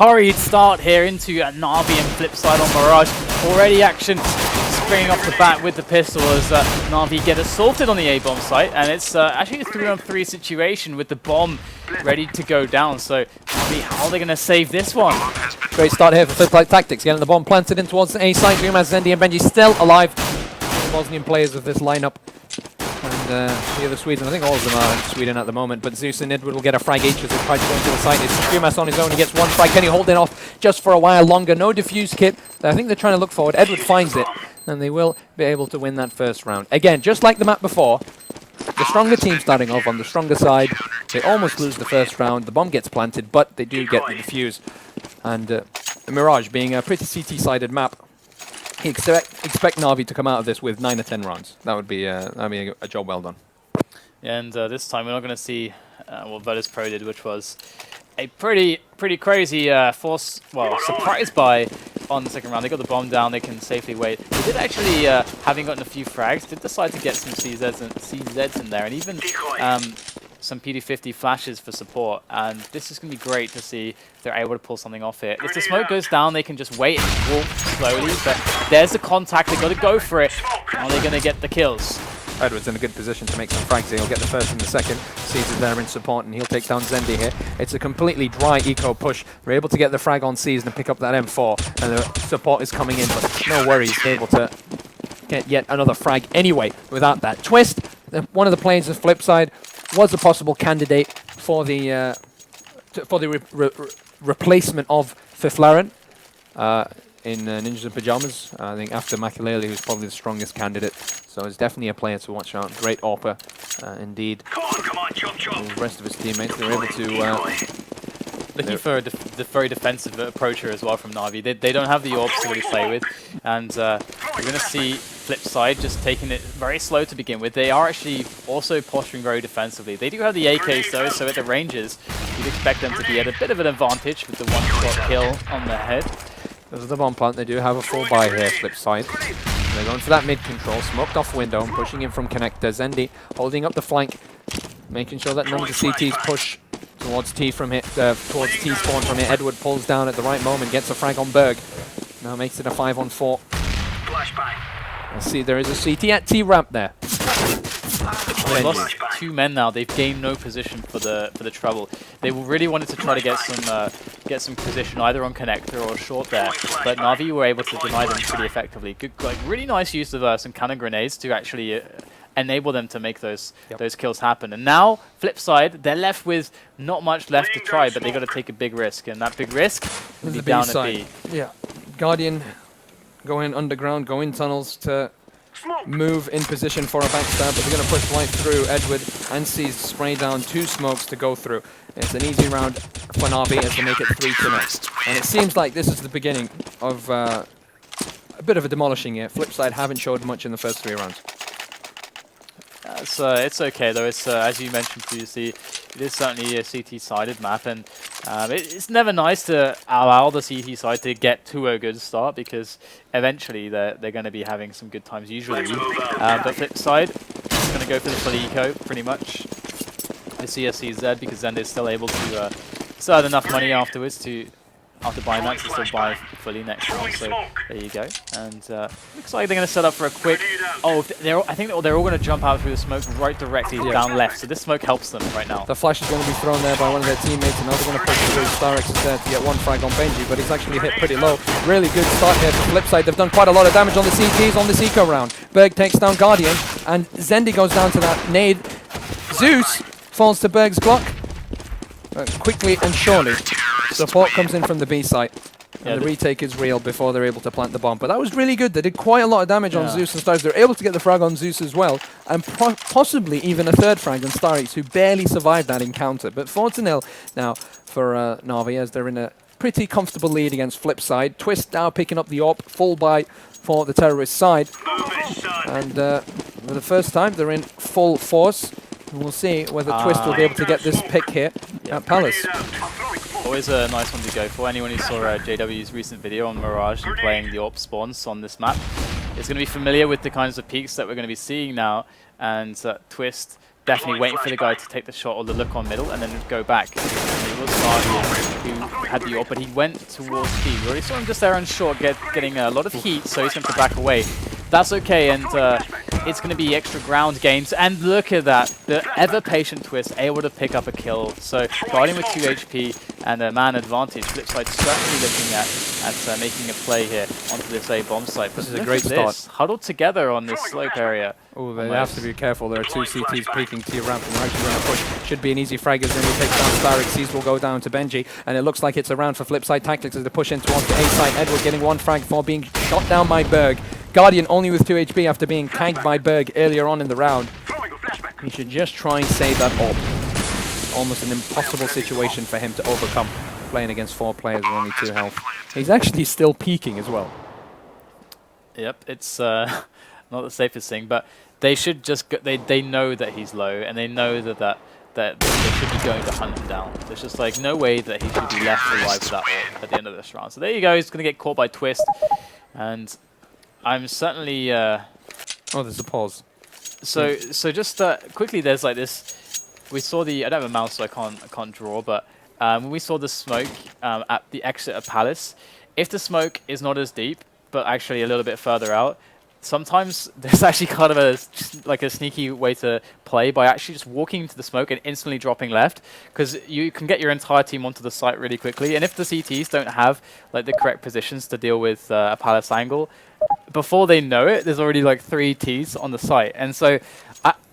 hurried start here into Na'Vi and FlipSid on beRRg. Already action springing off the bat with the pistol as Na'Vi get assaulted on the A-bomb site, and it's actually a 3-on-3 situation with the bomb ready to go down. So Na'Vi, how are they going to save this one? Great start here for FlipSid Tactics, getting the bomb planted in towards the A site. Dumas, Zende and BENDJI still alive. The Bosnian players of this lineup. And the other Swedes, and I think all of them are in Sweden at the moment, but Zeus and Edward will get a frag each as they try to go into the site. It's Dumas on his own, he gets one frag. Can he hold it off just for a while longer? No diffuse kit. I think they're trying to look forward. Edward finds it, and they will be able to win that first round. Again, just like the map before, the stronger team starting off on the stronger side. They almost lose the first round. The bomb gets planted, but they do get the defuse. And the Mirage being a pretty CT-sided map, expect Na'Vi to come out of this with 9 or 10 rounds. That would be a job well done. And this time we're not going to see what Virtus.pro did, which was a pretty crazy surprise buy on the second round. They got the bomb down, they can safely wait. They did actually, having gotten a few frags, did decide to get some CZs in there, and even some PD50 flashes for support. And this is going to be great to see if they're able to pull something off here. If the smoke goes down, they can just wait and walk slowly, but there's the contact, they've got to go for it. Are they going to get the kills? Edward's in a good position to make some frags here. He'll get the first and the second. Caesar's there in support, and he'll take down Zende here. It's a completely dry eco push. They're able to get the frag on Caesar and pick up that M4, and the support is coming in, but no worries. They're able to get yet another frag anyway without that. Twist, one of the players of FlipSid, was a possible candidate for the replacement of Fiflaren in Ninjas in Pyjamas. I think after Makalele, who's probably the strongest candidate. So it's definitely a player to watch out. Great AWPer, indeed. Come on, chop, chop. The rest of his teammates, they're able to... Looking for a very defensive approacher as well from Na'Vi. They don't have the orbs to really play with, and we're going to see FlipSid just taking it very slow to begin with. They are actually also posturing very defensively. They do have the AKs though, so at the ranges, you'd expect them to be at a bit of an advantage with the one-shot kill on their head. There's the bomb plant. They do have a full buy here, FlipSid. They're going for that mid control, smoked off window and pushing in from connector. Zende holding up the flank, making sure that none of the CTs push towards T from it, towards T spawn from it. Edward pulls down at the right moment, gets a frag on beRRg. Now makes it a 5-on-4. Let's see, there is a CT at T ramp there. They've lost 2 men now. They've gained no position for the trouble. They really wanted to try to get some position either on connector or short there, but Na'Vi were able to deny them pretty effectively. Good, really nice use of some cannon grenades to actually enable them to make those kills happen. And now FlipSid, they're left with not much left to try, but they got to take a big risk, and that big risk will be down at B. Yeah, Guardian go in underground, go in tunnels to move in position for a backstab, but they're going to push right through. Edward and Caesar spray down 2 smokes to go through. It's an easy round for Na'Vi as they make it 3-0. And it seems like this is the beginning of a bit of a demolishing here. FlipSid haven't showed much in the first 3 rounds. It's okay though. It's as you mentioned previously, it is certainly a CT-sided map, and it's never nice to allow the CT side to get to a good start, because eventually they're going to be having some good times usually. But FlipSid is going to go for the full eco pretty much. I see a CZ because Zende is still able to still have enough money afterwards after buying that to still buy fully next round. So there you go. And looks like they're going to set up for a quick. Oh, I think they're all going to jump out through the smoke right directly down left. So this smoke helps them right now. The flash is going to be thrown there by one of their teammates, and now they're going to push through. starix is there to get 1 frag on BENDJI, but he's actually hit pretty low. Really good start here for FlipSid. They've done quite a lot of damage on the CTs on this eco round. beRRg takes down Guardian, and Zende goes down to that nade. Zeus falls to beRRg's Glock. Quickly and surely, support comes in from the B site. And the retake is real before they're able to plant the bomb. But that was really good. They did quite a lot of damage on Zeus and starix. They're able to get the frag on Zeus as well, and possibly even a 3rd frag on starix, who barely survived that encounter. But 4-0 now for Na'Vi, as they're in a pretty comfortable lead against FlipSid. Twist now picking up the AWP, full buy for the terrorist side. And for the first time, they're in full force. And we'll see whether Twist will be able to get this pick here at Palace. Always a nice one to go for. Anyone who saw JW's recent video on Mirage and playing the AWP spawns on this map is going to be familiar with the kinds of peaks that we're going to be seeing now. And Twist definitely waiting for the guy to take the shot or the look on middle and then go back. And it was Guardian who had the AWP, but he went towards B. We already saw him just there on short, getting a lot of heat, so he's going to back away. That's okay, and it's going to be extra ground gains. And look at that, the ever-patient Twist able to pick up a kill. So Guardian with 2 HP and a man advantage. FlipSid certainly looking at making a play here onto this A bomb site. But this is a great start. Huddled together on this slope area. Oh, they have to be careful. There are 2 CTs peeking T ramp, and they're actually going to push. Should be an easy frag as then he takes down starix. Zeus will go down to BENDJI, and it looks like it's a round for FlipSid Tactics as they push in towards the A site. Edward getting 1 frag for being shot down by beRRg. Guardian only with 2 HP after being tagged by beRRg earlier on in the round. He should just try and save that up. Almost an impossible situation for him to overcome, playing against 4 players with only 2 health. He's actually still peeking as well. Yep, it's not the safest thing, but they should just they know that he's low, and they know that they should be going to hunt him down. There's just like no way that he should be left alive with that AWP at the end of this round. So there you go. He's going to get caught by Twist, and I'm certainly. Oh, there's a pause. So just quickly, there's like this. We saw the. I don't have a mouse, so I can't draw. But when we saw the smoke at the exit of Palace, if the smoke is not as deep, but actually a little bit further out, sometimes there's actually kind of a sneaky way to play by actually just walking into the smoke and instantly dropping left, because you can get your entire team onto the site really quickly. And if the CTs don't have like the correct positions to deal with a Palace angle, before they know it, there's already like 3 Ts on the site. And so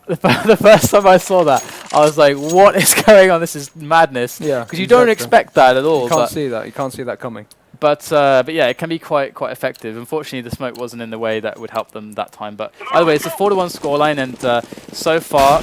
the first time I saw that, I was like, what is going on? This is madness. Yeah, because you don't expect that at all. You can't see that. You can't see that coming. But yeah, it can be quite effective. Unfortunately, the smoke wasn't in the way that would help them that time. But either way, it's a 4-1 scoreline, and so far,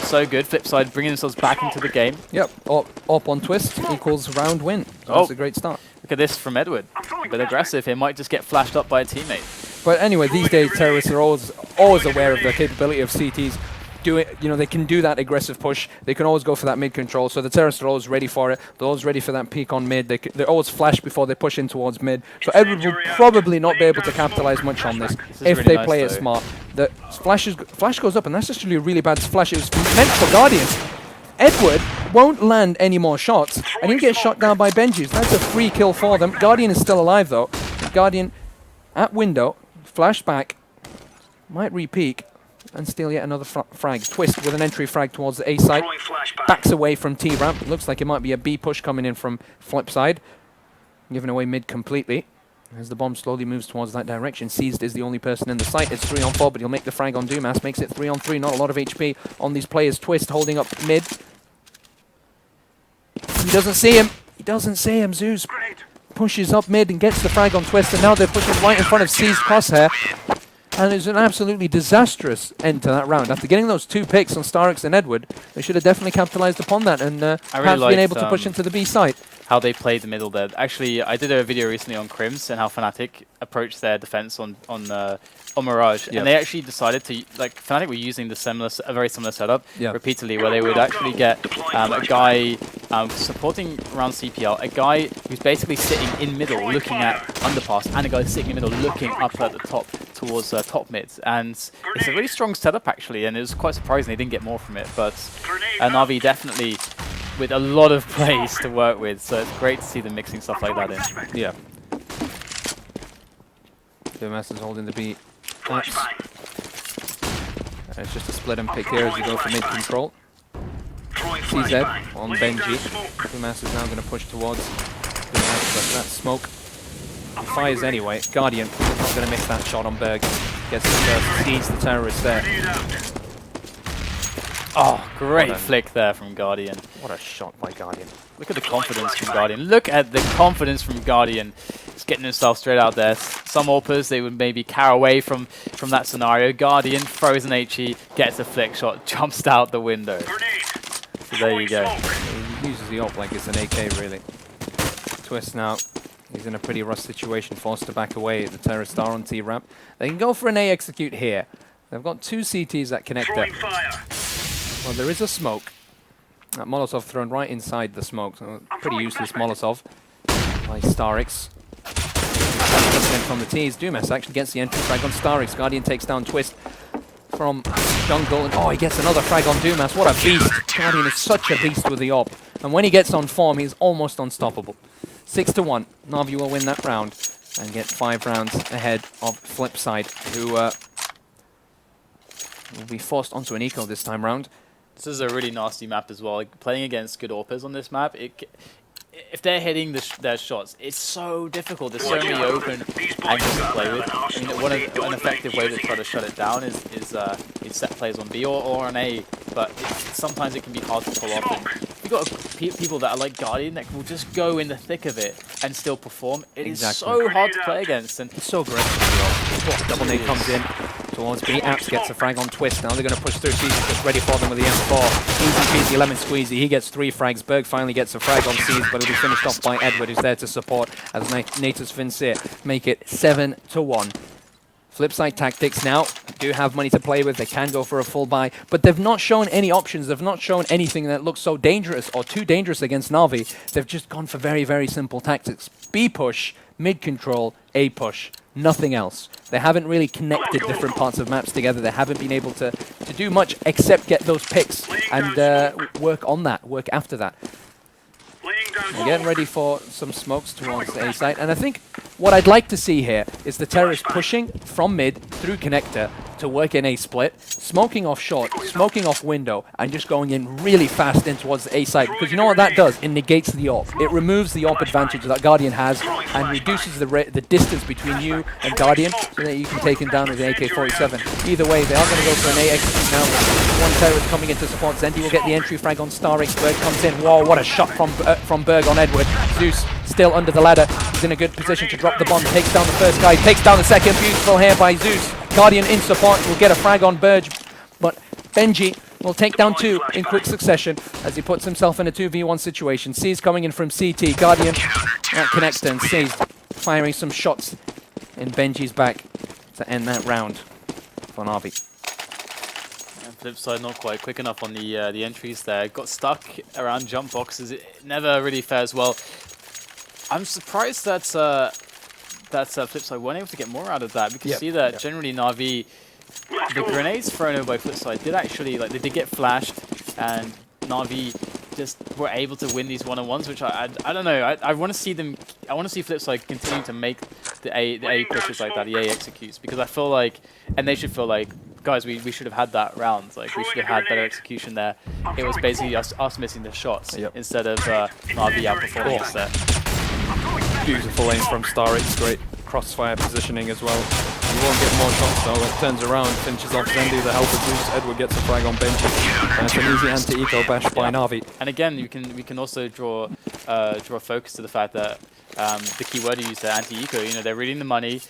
so good. FlipSid bringing themselves back into the game. Yep, up on Twist equals round win. So that's a great start. Look at this from Edward. A bit aggressive here. Might just get flashed up by a teammate. But anyway, these days terrorists are always aware of the capability of CTs. They can do that aggressive push. They can always go for that mid control. So the terrorists are always ready for it. They're always ready for that peek on mid. They're always flash before they push in towards mid. So Edward will probably not be able to capitalize much on this if they play it smart. The flash goes up, and that's actually a really bad flash. It was meant for Guardian. Edward won't land any more shots, and he gets shot down by BENDJI. So that's a free kill for them. Guardian is still alive though. Guardian at window, flash back, might re-peek and steal yet another frag. Twist with an entry frag towards the A site, backs away from T ramp. Looks like it might be a B push coming in from FlipSid, giving away mid completely. As the bomb slowly moves towards that direction, Seized is the only person in the site. It's 3-on-4, but he'll make the frag on dumas. Makes it 3-on-3. Not a lot of HP on these players. Twist holding up mid. He doesn't see him. He doesn't see him. Zeus pushes up mid and gets the frag on Twist, and now they're pushing right in front of Seized crosshair. And it's an absolutely disastrous end to that round. After getting those 2 picks on starix and Edward, they should have definitely capitalized upon that and perhaps been able to push into the B site. How they played the middle there. Actually, I did a video recently on Crims and how Fnatic approached their defense on Mirage, and they actually decided to, like, Fnatic were using a very similar setup repeatedly, where they would actually get a guy supporting around CPL, a guy who's basically sitting in middle looking at underpass, and a guy sitting in middle looking up at the top towards top mid. And it's a really strong setup actually, and it was quite surprising they didn't get more from it. But Na'Vi definitely with a lot of plays to work with, so it's great to see them mixing stuff like that in. Yeah. dumas is holding the B. It's just a split and pick here as you go for mid control. CZ on BENDJI. dumas is now going to push towards dumas, but that smoke fires anyway. Guardian not going to miss that shot on beRRg. Gets the first, sees the terrorist there. Oh, great flick there from Guardian. What a shot by Guardian. Look at the confidence from Guardian. Look at the confidence from Guardian. He's getting himself straight out there. Some AWPers, they would maybe carry away from that scenario. Guardian throws an HE, gets a flick shot, jumps out the window. So there you go. He uses the AWP like it's an AK, really. Twist now. He's in a pretty rough situation, forced to back away. The terrorists are on T-ramp. They can go for an A execute here. They've got 2 CTs that connect there. Well, there is a smoke. That Molotov thrown right inside the smoke. So pretty useless Molotov by starix. From the T's, dumas actually gets the entry frag on starix. Guardian takes down Twist. from jungle, and oh, he gets another frag on dumas. What a beast. Guardian is such a beast with the op. And when he gets on form, he's almost unstoppable. 6-1. Na'Vi will win that round and get 5 rounds ahead of FlipSid, who will be forced onto an eco this time round. This is a really nasty map as well. Like, playing against good AWPers on this map, if they're hitting their shots, it's so difficult. There's so many open angles to play with. I mean, an effective way to try to shut it down is set plays on B or on A, but sometimes it can be hard to pull off. And you've got people that are like Guardian that will just go in the thick of it and still perform. It is so hard to play against. And it's so aggressive as well. Double nade comes in towards B. Apps gets a frag on Twist. Now they're going to push through. Seas just ready for them with the M4. Easy peasy lemon squeezy. He gets 3 frags. BERRg finally gets a frag on Seas, but it'll be finished off by Edward, who's there to support as Natus Vincere make it 7-1. FlipSid tactics now do have money to play with. They can go for a full buy, but they've not shown any options. They've not shown anything that looks so dangerous or too dangerous against Na'Vi. They've just gone for very, very simple tactics. B push, mid control, A push. Nothing else. They haven't really connected different parts of maps together. They haven't been able to do much except get those picks and work on that, work after that. We're getting ready for some smokes towards the A side, and I think what I'd like to see here is the terrorists pushing from mid through connector to work in A split, smoking off short, smoking off window, and just going in really fast in towards the A side, because you know what that does? It negates the AWP. It removes the AWP advantage that Guardian has and reduces the distance between you and Guardian so that you can take him down with an AK-47. Either way, they are going to go for an A execute now. One terrorist coming in to support. Zende will get the entry frag on starix. BERRg comes in. Whoa, what a shot from BERRg on Edward. Zeus still under the ladder. He's in a good position to drop the bomb. Takes down the first guy, takes down the second. Beautiful here by Zeus. Guardian in support will get a frag on BERRg, but BENDJI will take down 2 in quick succession as he puts himself in a 2v1 situation. Sees coming in from CT. Guardian at connector, and Sees firing some shots in BENDJI's back to end that round for Na'Vi. FlipSid not quite quick enough on the entries there. Got stuck around jump boxes. It never really fares well. I'm surprised that FlipSid weren't able to get more out of that. We can see that generally Na'Vi, the grenades thrown over by FlipSid did actually, like, they did get flashed, and Na'Vi just were able to win these one-on-ones, which I don't know. I want to see them. I want to see FlipSid continue to make the A pushes like that, the A executes, because I feel like, and they should feel like, guys, we should have had that round. Like, we should have had better execution there. It was basically us missing the shots instead of Na'Vi outperforming us there. Beautiful aim from starix. Great crossfire positioning as well. You won't get more shots though. It turns around, finishes off Zende, the help of Zeus. Edward gets a frag on BENDJI. And it's an easy anti-eco bash by Na'Vi. And again, we can also draw focus to the fact that the keyword you use there, anti-eco. You know, they're reading the money.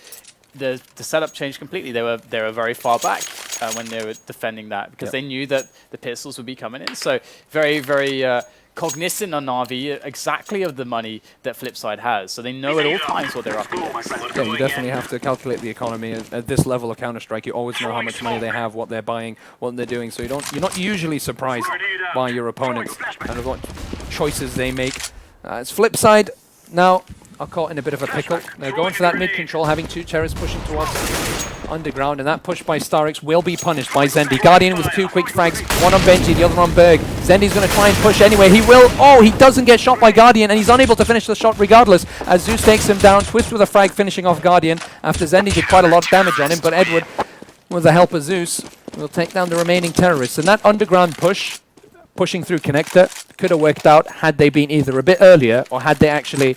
The setup changed completely. They were very far back when they were defending that, because they knew that the pistols would be coming in. So very cognizant on Na'Vi exactly of the money that FlipSid has. So they know at all times what they're up against. Yeah, you definitely have to calculate the economy at this level of Counter-Strike. You always know how much money they have, what they're buying, what they're doing. So you're not usually surprised by your opponents and what choices they make. It's FlipSid now are caught in a bit of a pickle. They're going for that mid-control, having 2 terrorists pushing towards underground, and that push by starix will be punished by Zende. Guardian with 2 quick frags, one on BENDJI, the other on BERRg. Zende's going to try and push anyway. He will. Oh, he doesn't get shot by Guardian, and he's unable to finish the shot regardless, as Zeus takes him down. Twist with a frag, finishing off Guardian after Zende did quite a lot of damage on him, but Edward, with the help of Zeus, will take down the remaining terrorists. And that underground pushing through connector, could have worked out had they been either a bit earlier or had they actually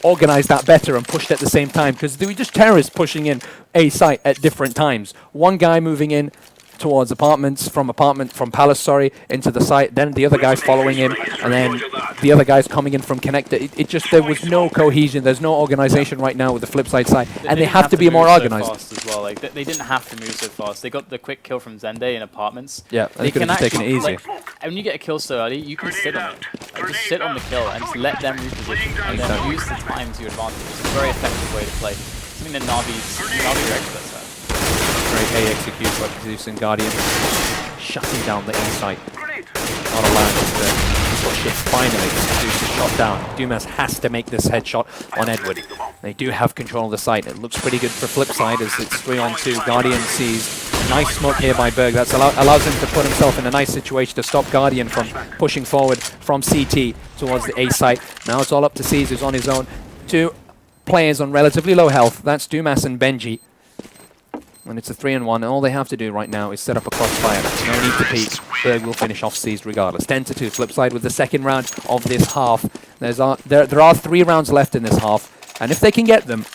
organized that better and pushed at the same time, because they were just terrorists pushing in A site at different times. One guy moving in towards from Palace, sorry, into the site, then the other guys following him, and then the other guys coming in from connector. It just, there was no cohesion, there's no organization right now with the FlipSid side, and they have to be more organized. As well. Like, they didn't have to move so fast. They got the quick kill from Zende in apartments. Yeah, they could have just taken it easy. Like, and when you get a kill so early, you can sit on it. Like, just sit on the kill and just let them reposition, and then use the time to your advantage. It's a very effective way to play. Something that Na'Vi are experts at. Great A execute by Zeus and Guardian, shutting down the inside. Not allowing to push it. Finally, Zeus is shot down. dumas has to make this headshot on Edward. They do have control of the site. It looks pretty good for FlipSid as it's 3-on-2. Guardian sees Nice smoke here by beRRg. That allows him to put himself in a nice situation to stop Guardian from pushing forward from CT towards the A site. Now it's all up to Zeus, who's on his own. 2 players on relatively low health. That's dumas and BENDJI. And it's a 3-on-1, and all they have to do right now is set up a crossfire. No need to peek. beRRg will finish off Zeus regardless. 10-2. FlipSid with the second round of this half. There are 3 rounds left in this half, and if they can get them,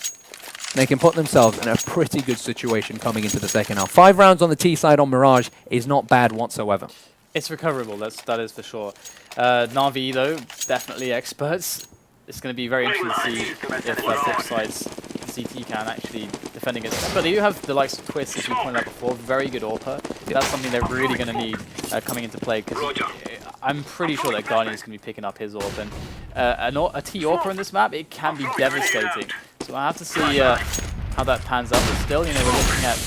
they can put themselves in a pretty good situation coming into the second half. 5 rounds on the T side on beRRg is not bad whatsoever. It's recoverable, that is for sure. Na'Vi, though, definitely experts. It's going to be very interesting to see if FlipSid's CT can actually defend against them. But they do have the likes of Twist, as we pointed out before, very good AWPer. That's something they're really going to need coming into play, because I'm pretty sure that Guardian's going to be picking up his AWP. And a T AWPer in this map, it can be devastating. So I have to see how that pans out. But still, you know, we're looking at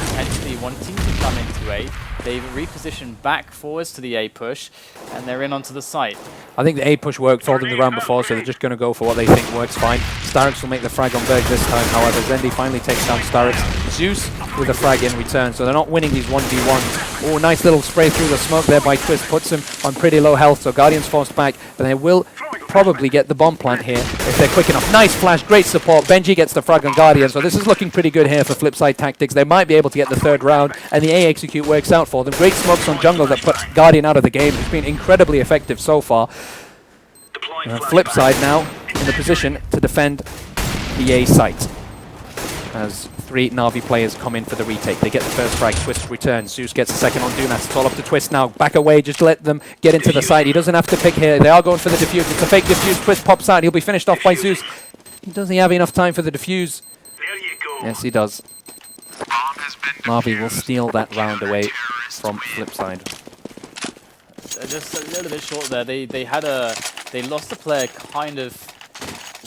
potentially wanting to come into A. They've repositioned back forwards to the A push, and they're in onto the site. I think the A push worked for them the round before, so they're just going to go for what they think works fine. starix will make the frag on beRRg this time, however. Zende finally takes down starix. Zeus with a frag in return, so they're not winning these 1v1s. Oh, nice little spray through the smoke there by Twist, puts him on pretty low health, so Guardian's forced back, but they will probably get the bomb plant here if they're quick enough. Nice flash, great support. BENDJI gets the frag on Guardian, so this is looking pretty good here for FlipSid Tactics. They might be able to get the 3rd round, and the A execute works out for them. Great smokes on jungle that puts Guardian out of the game. It's been incredibly effective so far. FlipSid now in the position to defend the A site as 3 Na'Vi players come in for the retake. They get the first frag, Twist returns, Zeus gets the second on dumas. It's all up to Twist now. Back away, just let them get into the site. He doesn't have to pick here. They are going for the defuse. It's a fake defuse. Twist pops out. He'll be finished off by Zeus. Does he have enough time for the defuse? Yes, he does. Na'Vi will steal that round away from FlipSid. Just a little bit short there. They lost a player kind of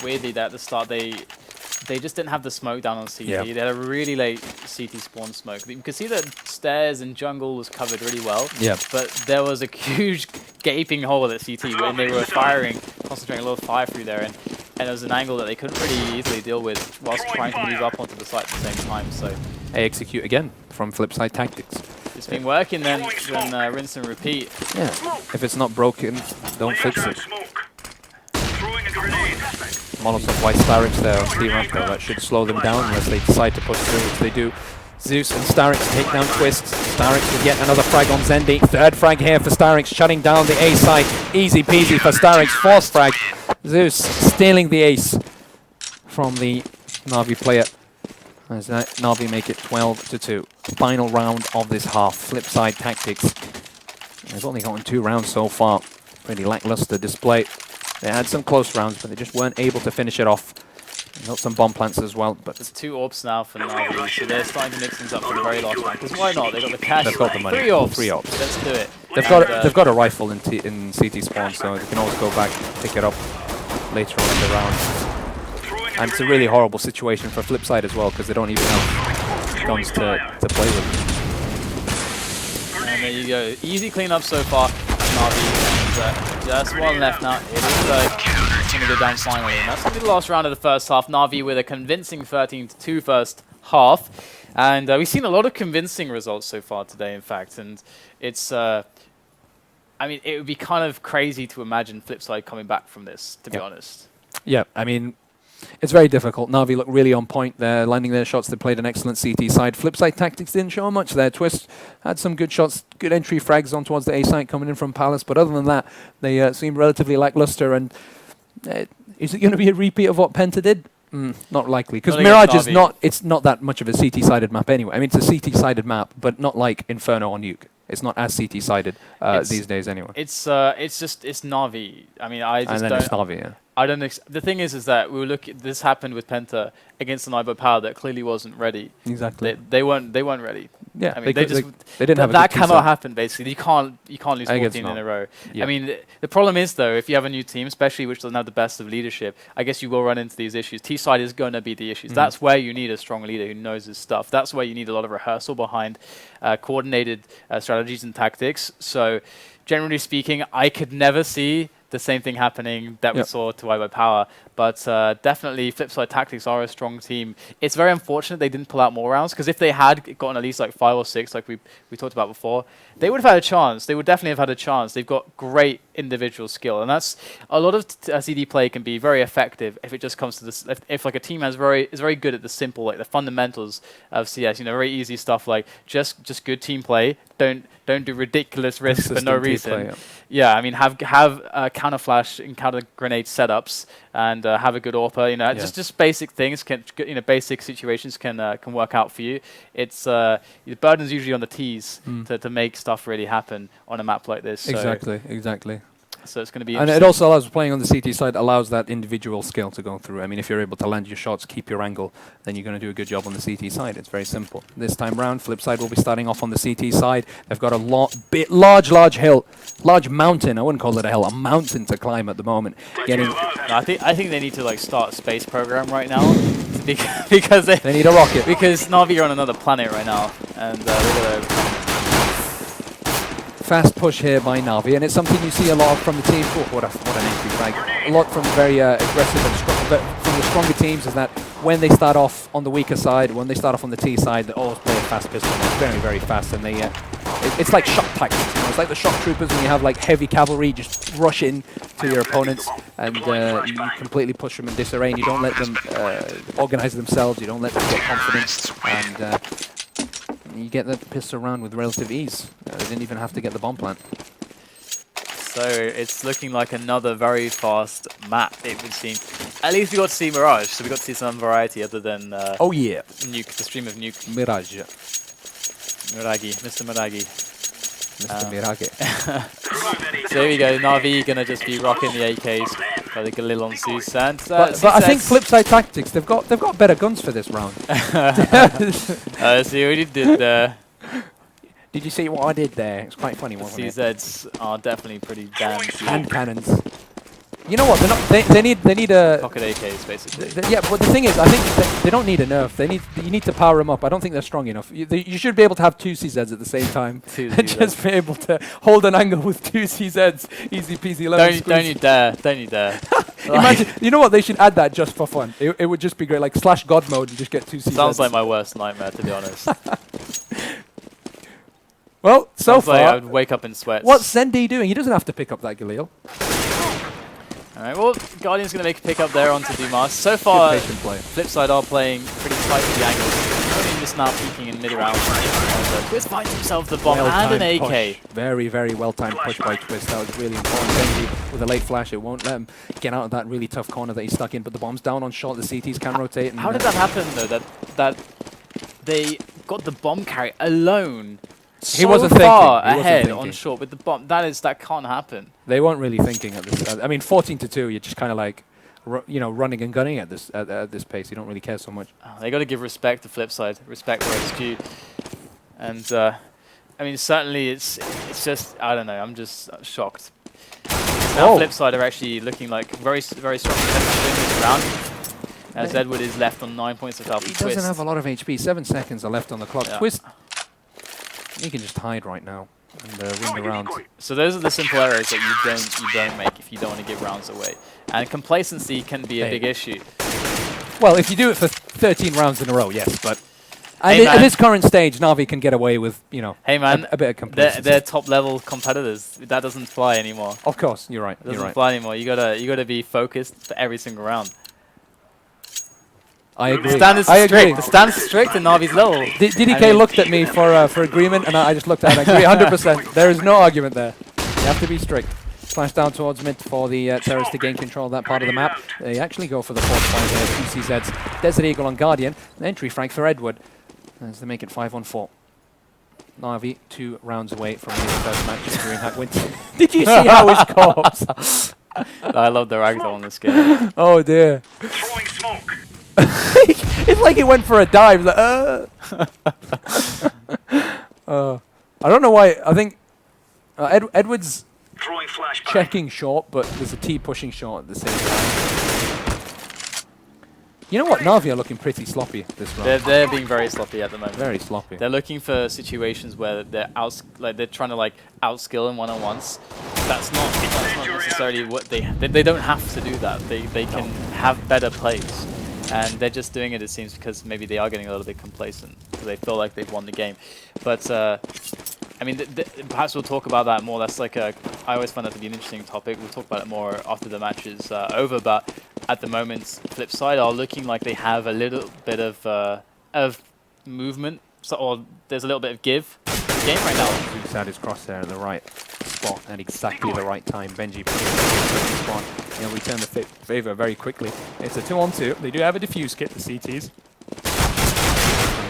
weirdly there at the start. They just didn't have the smoke down on CT. Yeah. They had a really late CT spawn smoke. You can see that stairs and jungle was covered really well. Yeah. But there was a huge gaping hole at CT when they were firing, concentrating a lot of fire through there, and there was an angle that they couldn't really easily deal with whilst trying to move up onto the site at the same time. So A execute again from FlipSid Tactics. it's been working then, rinse and repeat. Yeah. If it's not broken, don't fix it. Molotov white starix there on T-Ramp though. That should slow them down unless they decide to push through, which they do. Zeus and starix take down Twist. starix will get another frag on Zende. 3rd frag here for starix, shutting down the A site. Easy peasy for starix. 4th frag. Zeus stealing the ace from the Na'Vi player. As that Na'Vi make it 12-2. Final round of this half. FlipSid Tactics. They've only gotten 2 rounds so far. Pretty lackluster display. They had some close rounds, but they just weren't able to finish it off. They got some bomb plants as well, but there's 2 AWPs now for Na'Vi, so they're starting to mix things up for the very last round. Because why not? They've got the cash. They've got the money. 3 AWPs. 3 AWPs. Let's do it. They've got a rifle in CT spawn, so they can always go back, pick it up later on in the round. And it's a really horrible situation for FlipSid as well, because they don't even have guns to play with. And there you go. Easy cleanup so far. Na'Vi, and just 1 left now. It is going to go down finally. And that's going to be the last round of the first half. Na'Vi with a convincing 13-2 first half. And we've seen a lot of convincing results so far today, in fact. And it's, I mean, it would be kind of crazy to imagine FlipSid coming back from this, to be honest. Yeah, I mean, it's very difficult. Na'Vi look really on point there, landing their shots. They played an excellent CT side. FlipSid Tactics didn't show much there. Twist had some good shots, good entry frags on towards the A site coming in from Palace, but other than that, they seemed relatively lackluster. And is it going to be a repeat of what Penta did? Not likely, because Mirage is it's not that much of a CT-sided map anyway. I mean, it's a CT-sided map, but not like Inferno on Nuke. It's not as CT-sided these days anyway. It's Na'Vi. I mean, I just don't. It's Na'Vi, yeah. I don't. The thing is that we were looking. This happened with Penta against an Ivo power that clearly wasn't ready. Exactly. They weren't ready. Yeah. I mean, they didn't have. That cannot happen. Basically, you can't lose 14 in a row. Yeah. I mean, the problem is though, if you have a new team, especially which doesn't have the best of leadership, I guess you will run into these issues. T side is going to be the issues. That's where you need a strong leader who knows his stuff. That's where you need a lot of rehearsal behind coordinated strategies and tactics. So, generally speaking, I could never see the same thing happening that we saw to by Power. But definitely, FlipSid Tactics are a strong team. It's very unfortunate they didn't pull out more rounds, because if they had gotten at least like 5 or 6, like we talked about before, they would have had a chance. They would definitely have had a chance. They've got great individual skill, and that's a lot of CD play can be very effective if it just comes to this. If like a team is very good at the simple, like the fundamentals of CS, you know, very easy stuff like just good team play. Don't do ridiculous risks for no reason. Yeah, I mean, have counter flash and counter grenade setups, and have a good AWPer. You know, just basic things basic situations can work out for you. It's the burden's usually on the T's to make stuff really happen on a map like this. Exactly. So it's going to be and it also allows, playing on the CT side allows that individual skill to go through. I mean, if you're able to land your shots, keep your angle, then you're going to do a good job on the CT side. It's very simple. This time round, FlipSid will be starting off on the CT side. They've got a large hill, large mountain. I wouldn't call it a hill, a mountain to climb at the moment. I think they need to like start a space program right now because they need a rocket. Because Na'Vi are on another planet right now, and they're gonna fast push here by Na'Vi, and it's something you see a lot from the team. Oh, what an entry frag. A lot from the very aggressive and from the stronger teams is that when they start off on the weaker side, when they start off on the T side, they always play a fast pistol. It's very, very fast, and they it's like shock tactics. You know? It's like the shock troopers when you have like heavy cavalry just rush in to your opponents, and you completely push them in disarray, and you don't let them organize themselves, you don't let them get confidence, and you get the pistol round with relative ease. They didn't even have to get the bomb plant. So it's looking like another very fast map, it would seem. At least we got to see Mirage, so we got to see some variety other than Nuke, the stream of Nuke. Mirage. Miragi, Mr. Miragi. Mr. Mirage. So here we go, Na'Vi gonna just be rocking the AKs by the Galil on Zeus, and but I think FlipSid Tactics, they've got better guns for this round. See what you did there. Did you see what I did there? It's quite funny, wasn't it? CZs are definitely pretty damn good. Hand cannons. You know what? They're not. They need a pocket AKs basically. Yeah, but the thing is, I think they don't need a nerf. You need to power them up. I don't think they're strong enough. You should be able to have 2 CZs at the same time. And just be able to hold an angle with 2 CZs. Easy peasy lemon squeeze. Don't you dare! Don't you dare! Imagine. You know what? They should add that just for fun. It would just be great. Like /God mode, you just get 2 CZs. Sounds like my worst nightmare, to be honest. Well, so far, I would wake up in sweats. What's Zende doing? He doesn't have to pick up that Galil. Alright, well, Guardian's going to make a pick up there onto dumas. So far, FlipSid are playing pretty tight to the angles. Only just now peeking in mid-round. Twist finds himself the bomb and an AK. Push. Very, very well-timed push by Twist. That was really important. Benji with a late flash, it won't let him get out of that really tough corner that he's stuck in, but the bomb's down on shot, the CTs can rotate. And how did that happen, though, that they got the bomb carry alone? He wasn't far ahead on short with the bomb. That can't happen. They weren't really thinking at this. I mean, 14-2. You're just kind of like, running and gunning at this pace. You don't really care so much. Oh, they got to give respect to FlipSid. Respect where it's due. And I mean, certainly it's just, I don't know. I'm just shocked. Now FlipSid are actually looking like very very strong in this round. As Edward is left on 9 points of health. He doesn't have a lot of HP. 7 seconds are left on the clock. Twist. He can just hide right now and win the round. So those are the simple errors that you don't make if you don't want to give rounds away. And complacency can be a big issue. Well, if you do it for 13 rounds in a row, yes, but at this current stage, Na'Vi can get away with, hey man, a bit of complacency. They're top level competitors. That doesn't fly anymore. Of course, you're right. It doesn't fly anymore. You gotta be focused for every single round. I agree. The stand is strict. The stand is strict and Na'Vi's level. DDK looked at me for agreement, and I just looked at it and agree 100%. There is no argument there. You have to be strict. Flash down towards mid for the terrorists to gain control of that part of the map. They actually go for the 4th point there. 2 CZs. Desert Eagle on Guardian. An entry frag for Edward as they make it 5-on-4. Na'Vi 2 rounds away from the first match in Dreamhack Winter. Did you see how his corpse? I love the ragdoll on this game. Oh dear. Throwing smoke. It's like he went for a dive. Like, I don't know why. I think Edward's checking short, but there's a T pushing short at the same time. You know what? Na'Vi are looking pretty sloppy this round. They're being very sloppy at the moment. Very sloppy. They're looking for situations where they're they're trying to like outskill in one-on-ones. That's not necessarily what they don't have to do that. They can have better plays, and they're just doing it. It seems because maybe they are getting a little bit complacent because they feel like they've won the game. But I mean, perhaps we'll talk about that more. That's like I always find that to be an interesting topic. We'll talk about it more after the match is over. But at the moment, FlipSid are looking like they have a little bit of movement, or there's a little bit of give in the game right now. Zeus had his crosshair in the right spot at exactly the right time. BENDJI put him in the spot. He'll return the favor very quickly. It's a 2-on-2. They do have a defuse kit, the CTs.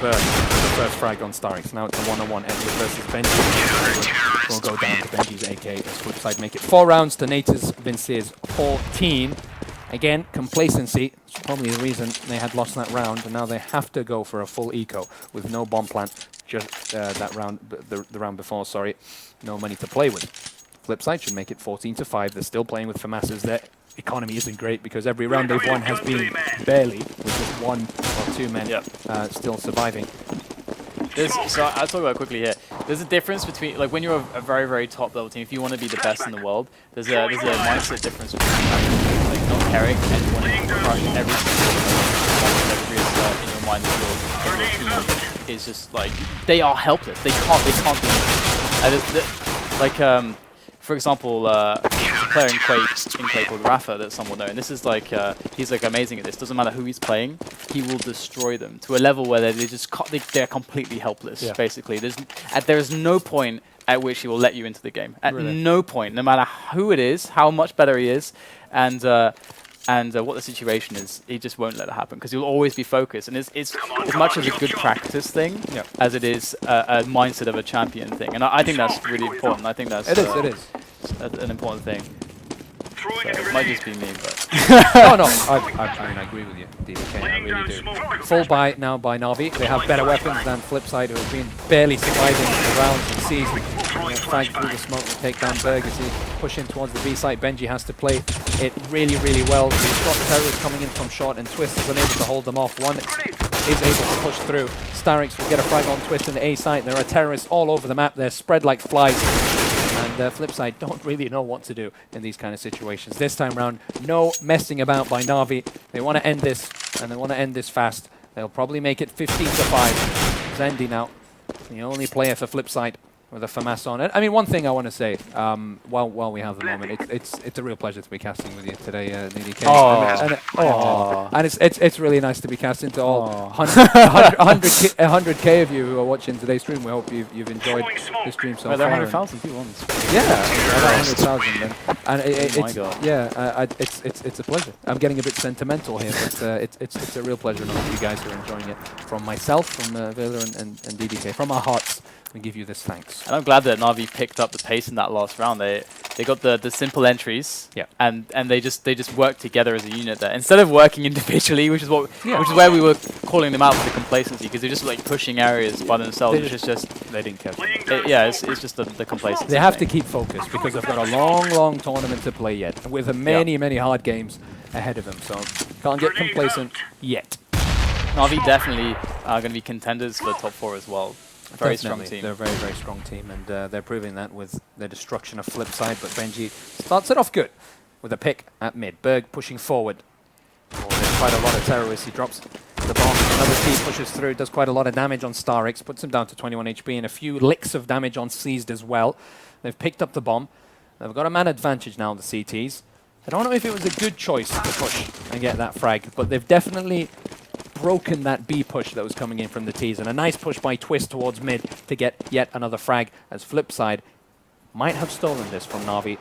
Burn the first frag on starix. Now it's a 1-on-1 Edward versus BENDJI. Will go down to BENDJI's AK as FlipSid make it 4 rounds to Nature's Vince's 14. Again, complacency. It's probably the reason they had lost that round, and now they have to go for a full eco with no bomb plant. Just that round, the round before, sorry, no money to play with. FlipSid should make it 14-5. They're still playing with FAMASs. Their economy isn't great because every round they've won has been barely, with just 1 or 2 men still surviving. So I'll talk about it quickly here. There's a difference between, like, when you're a very, very top level team, if you want to be the best in the world, there's a mindset difference between like not caring and wanting to crush every single in your mind that your team is just like they are helpless. They can't do it. Like for example, a player in Quake called Rafa that some will know, and this is like he's like amazing at this. Doesn't matter who he's playing, he will destroy them to a level where they're completely helpless. Basically, there is no point at which he will let you into the game. At no point, no matter who it is, how much better he is, and what the situation is, he just won't let it happen because he'll always be focused. And it's as much as a good practice thing as it is a mindset of a champion thing. And I think that's really important. I think that's it is an important thing. So it might just be me, but no, I mean I agree with you, DBK. I really do. Full buy now by Na'Vi. They have better weapons than FlipSid, who have been barely surviving the rounds and season. Frag through the smoke to take down beRRg as he pushing towards the B site. BENDJI has to play it really, really well. He's got terrorists coming in from short, and Twist is unable to hold them off. One is able to push through. starix will get a frag on Twist in the A site. There are terrorists all over the map. They're spread like flies. And FlipSid don't really know what to do in these kind of situations. This time round, no messing about by Na'Vi. They want to end this, and they want to end this fast. They'll probably make it 15-5. Zende now, the only player for FlipSid with a FAMAS on it. I mean, one thing I want to say, while we have the moment, it's a real pleasure to be casting with you today, DDK. And it's really nice to be cast into all 100K of you who are watching today's stream. We hope you've enjoyed the stream so far. There are 100,000 people on this. Yeah, about 100,000. And it's a pleasure. I'm getting a bit sentimental here, but it's a real pleasure, and I hope you guys are enjoying it. From myself, from beRRg and DDK, from our hearts. We give you this thanks. And I'm glad that Na'Vi picked up the pace in that last round. They got the simple entries, and they just worked together as a unit there instead of working individually, which is where we were calling them out for the complacency, because they're just like pushing areas by themselves. They didn't care. It's just the complacency. They have to keep focused because they've got a long tournament to play yet, with many hard games ahead of them. So can't get complacent yet. Na'Vi definitely are going to be contenders for the top 4 as well. Very strong team. They're a very strong team, and they're proving that with their destruction of FlipSid. But BENDJI starts it off good with a pick at mid. beRRg pushing forward. There's quite a lot of terrorists. He drops the bomb. Another team pushes through, does quite a lot of damage on starix, puts him down to 21 HP, and a few licks of damage on Seized as well. They've picked up the bomb. They've got a man advantage now on the CTs. I don't know if it was a good choice to push and get that frag, but they've definitely broken that B push that was coming in from the T's, and a nice push by Twist towards mid to get yet another frag, as FlipSid might have stolen this from Na'Vi,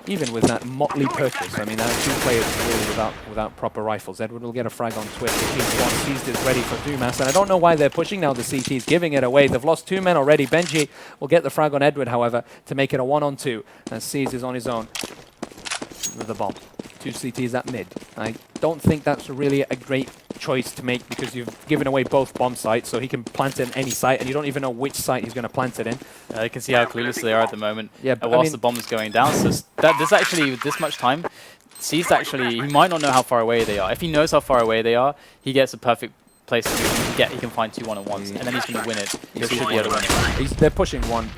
even with that motley purchase. I mean, that 2 players really without proper rifles. Edward will get a frag on Twist. The team squad Seized is ready for dumas, and I don't know why they're pushing now. The CT's giving it away. They've lost 2 men already. BENDJI will get the frag on Edward, however, to make it a 1-on-2, and Seized is on his own with the bomb. 2 CTs at mid. I don't think that's really a great choice to make, because you've given away both bomb sites, so he can plant it in any site, and you don't even know which site he's going to plant it in. You can see how clueless they are at the moment. Yeah, but whilst the bomb is going down. So there's actually this much time. Seized actually, he might not know how far away they are. If he knows how far away they are, he gets a perfect place to he can find 2 1-on-1s, and then he's going to win it. He should be able to win it. They're pushing one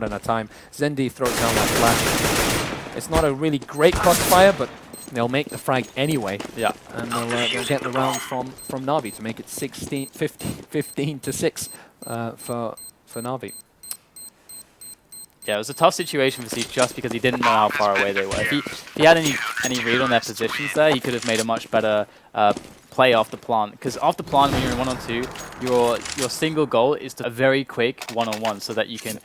at a time. Zende throws down that flash. It's not a really great crossfire, but they'll make the frag anyway. Yeah. And they'll get the round from Na'Vi to make it 15 to 6 for Na'Vi. Yeah, it was a tough situation for Zeus just because he didn't know how far away they were. If he had any read on their positions there, he could have made a much better play after plant. Because after plant, when you're in 1-on-2, your single goal is to a very quick 1-on-1 so that you can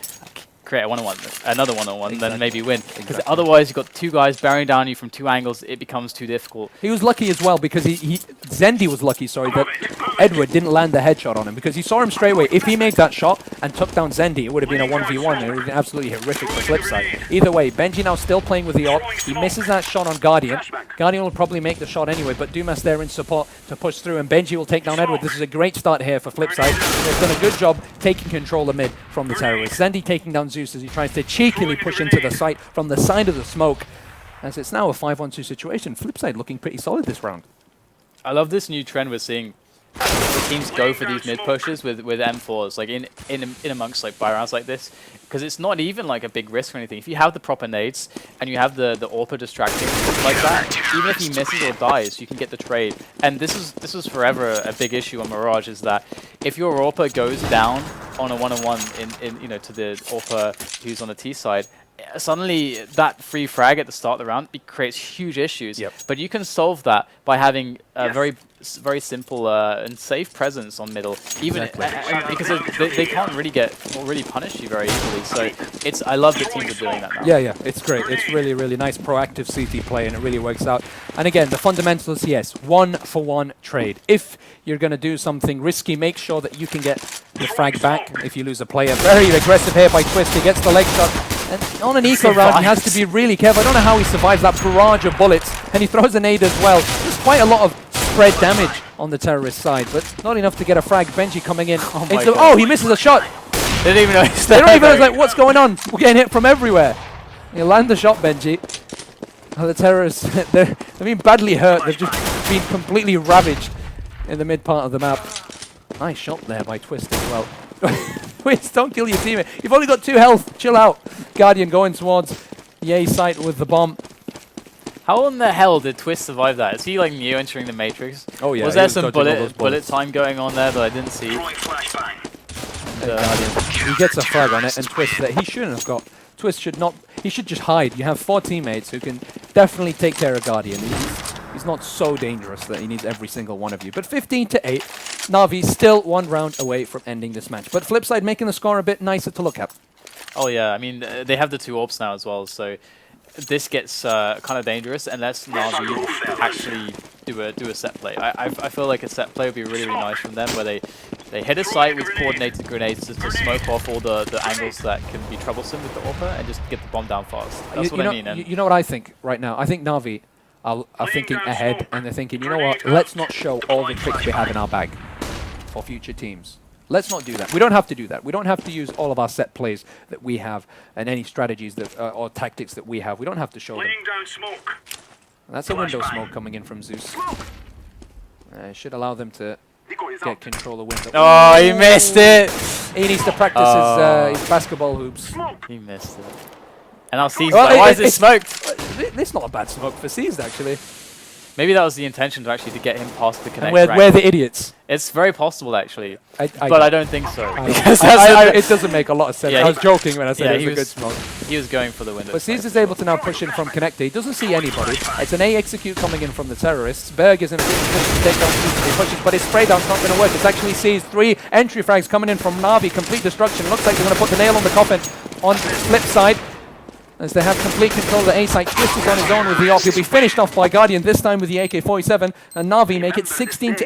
create a 1-on-1, another 1-on-1, then maybe win. Because otherwise, you've got 2 guys bearing down you from 2 angles. It becomes too difficult. He was lucky as well because Zende was lucky, sorry, that Edward didn't land the headshot on him because he saw him straight away. If he made that shot and took down Zende, it would have been a 1v1. It would have been absolutely horrific for FlipSid. Either way, BENDJI now still playing with the AWP. He misses that shot on Guardian. Guardian will probably make the shot anyway, but dumas there in support to push through, and BENDJI will take down Edward. This is a great start here for FlipSid. They've done a good job taking control of mid from the terrorists. Zende taking down Zeus as he tries to cheekily push into the site from the side of the smoke, as it's now a 5-on-2 situation. FlipSid looking pretty solid this round. I love this new trend we're seeing. The teams go for these mid pushes with M4s, like in amongst like buy-rounds like this, because it's not even like a big risk or anything. If you have the proper nades and you have the AWPer distracting like that, even if he misses or dies, you can get the trade. And this was forever a big issue on beRRg, is that if your AWPer goes down on a 1-on-1 in to the AWPer who's on the T side, suddenly that free frag at the start of the round creates huge issues. Yep. But you can solve that by having a very simple and safe presence on middle, even because they can't really get or really punish you very easily. So I love the teams are doing that now. Yeah, it's great. It's really, really nice proactive CT play, and it really works out. And again, the fundamentals, yes, 1-for-1 trade. If you're going to do something risky, make sure that you can get the frag back if you lose a player. Very aggressive here by Twist. He gets the leg shot. And on an eco round, he has to be really careful. I don't know how he survives that barrage of bullets. And he throws a nade as well. There's quite a lot of spread damage on the terrorist side, but not enough to get a frag. BENDJI coming in. Oh, he misses a shot. They didn't even know he's there. They don't even know, like, what's going on? We're getting hit from everywhere. You land the shot, BENDJI. Oh, the terrorists, they've been badly hurt. They've just been completely ravaged in the mid part of the map. Nice shot there by Twist as well. Twist, don't kill your teammate. You've only got 2 health. Chill out. Guardian going towards the A site with the bomb. How in the hell did Twist survive that? Is he like Neo entering the Matrix? Oh yeah. Was there some bullet time going on there that I didn't see? He gets a frag on it, and Twist that he shouldn't have got. Twist should not. He should just hide. You have 4 teammates who can definitely take care of Guardian. He's not so dangerous that he needs every single one of you. But 15 to 8, Na'Vi still 1 round away from ending this match. But FlipSid making the score a bit nicer to look at. Oh yeah, I mean they have the 2 AWPs now as well, so this gets kind of dangerous unless Na'Vi actually do a set play. I feel like a set play would be really nice from them, where they hit a site with coordinated grenades to smoke off all the angles that can be troublesome with the AWPer and just get the bomb down fast. That's what I mean. You know what I think right now? I think Na'Vi are thinking ahead, and they're thinking, you know what, let's not show all the tricks we have in our bag for future teams. Let's not do that. We don't have to do that. We don't have to use all of our set plays that we have and any strategies that or tactics that we have. We don't have to show them. That's a window smoke coming in from Zeus. Should allow them to get control of window. Oh, he missed it! He needs to practice his basketball hoops. He missed it. And I'll see. Why is it smoked? It's not a bad smoke for Seized, actually. Maybe that was the intention, to actually to get him past the connect. And we're the idiots. It's very possible, actually, but I don't think so. It doesn't make a lot of sense. Yeah, I was joking when I said it was a good smoke. He was going for the window. But Seized is able to now push in from connector. He doesn't see anybody. It's an A execute coming in from the terrorists. beRRg is in a good position to take down Zeus. He pushes, but his spray down's not going to work. It's actually Seized. 3 entry frags coming in from Na'Vi. Complete destruction. Looks like they're going to put the nail on the coffin on FlipSid, as they have complete control of the A site. Twist is on his own with the AWP. He'll be finished off by Guardian, this time with the AK-47, and Na'Vi make it 16 to